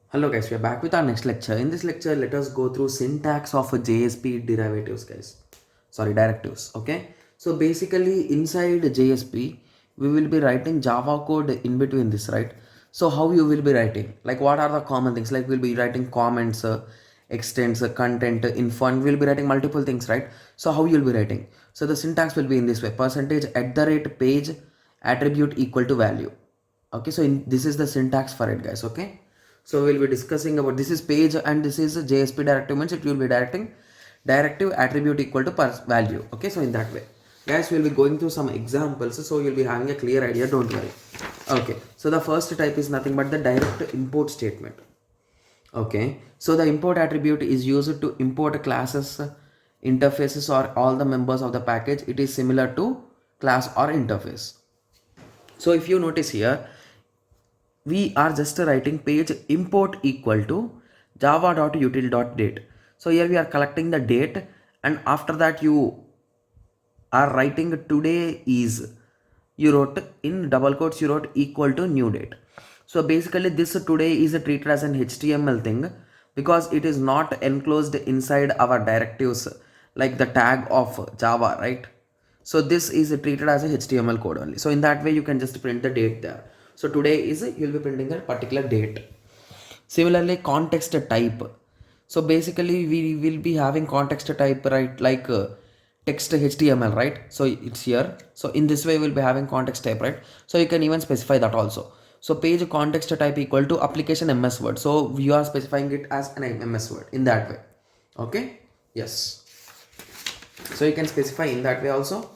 Hello guys, we are back with our next lecture. In this lecture, let us go through syntax of a JSP derivatives guys. Sorry, directives. Okay. So basically inside JSP, we will be writing Java code in between this, right? So how you will be writing? Like what are the common things? Like we'll be writing comments, extends, content, info, and we'll be writing multiple things, right? So how you'll be writing? So the syntax will be in this way: percentage at the rate page attribute equal to value. Okay, so this is the syntax for it guys. Okay, so we'll be discussing about this is page and this is a JSP directive, means it will be directing directive attribute equal to value. Okay, so in that way guys we'll be going through some examples, so you'll be having a clear idea, don't worry. Okay, so the first type is nothing but the direct import statement. Okay, so the import attribute is used to import classes, interfaces, or all the members of the package. It is similar to class or interface. So if you notice here, we are just writing page import equal to java.util.date. So here we are collecting the date, and after that you are writing today is, you wrote in double quotes, you wrote equal to new date. So basically this today is treated as an HTML thing because it is not enclosed inside our directives like the tag of Java, right? So this is treated as a HTML code only. So in that way you can just print the date there. So today is, you'll be printing a particular date. Similarly, context type. So basically we will be having context type, right? Like text HTML, right? So it's here. So in this way we'll be having context type, right? So you can even specify that also. So page context type equal to application MS Word. So you are specifying it as an MS Word in that way. Okay. Yes. So you can specify in that way also.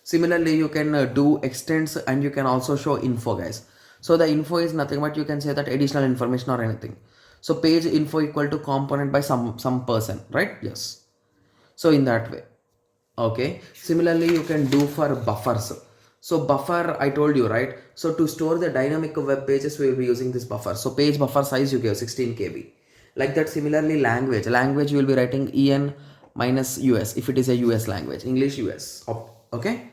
Similarly, you can do extends, and you can also show info guys. So the info is nothing but you can say that additional information or anything. So page info equal to component by some person, right? Yes. So in that way. Okay. Similarly, you can do for buffers. So buffer, I told you, right? So to store the dynamic web pages, we will be using this buffer. So page buffer size you give 16 KB. Like that. Similarly, language you will be writing en minus us if it is a US language, English US. Okay.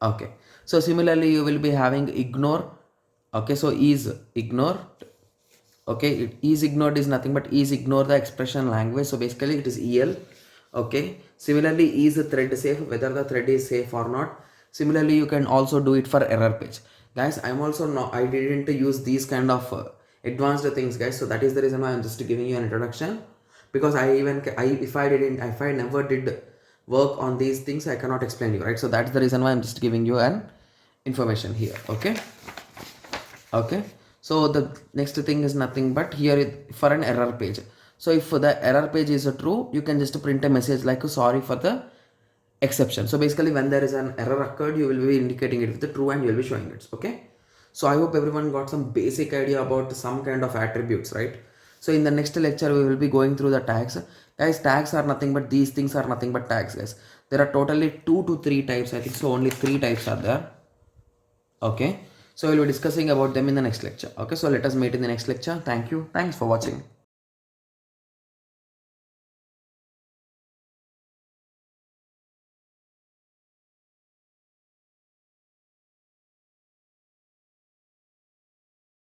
Okay. So similarly, you will be having ignore. Okay. So is ignore. Okay, it is ignored is nothing but is ignore the expression language. So basically it is el. Okay, similarly is the thread safe, whether the thread is safe or not. Similarly you can also do it for error page guys. I'm also not, I didn't use these kind of advanced things guys, so that is the reason why I'm just giving you an introduction, because if I never did work on these things, I cannot explain you, right? So that's the reason why I'm just giving you an information here. Okay. Okay, so the next thing is nothing but here for an error page. So if the error page is true, you can just print a message like sorry for the exception. So basically when there is an error occurred, you will be indicating it with the true and you will be showing it. Okay, so I hope everyone got some basic idea about some kind of attributes, right? So in the next lecture we will be going through the tags guys. Tags are nothing but, these things are nothing but tags guys. There are totally 2 to 3 types, I think. So only 3 types are there. Okay, so we'll be discussing about them in the next lecture. Okay, so let us meet in the next lecture. Thank you. Thanks for watching.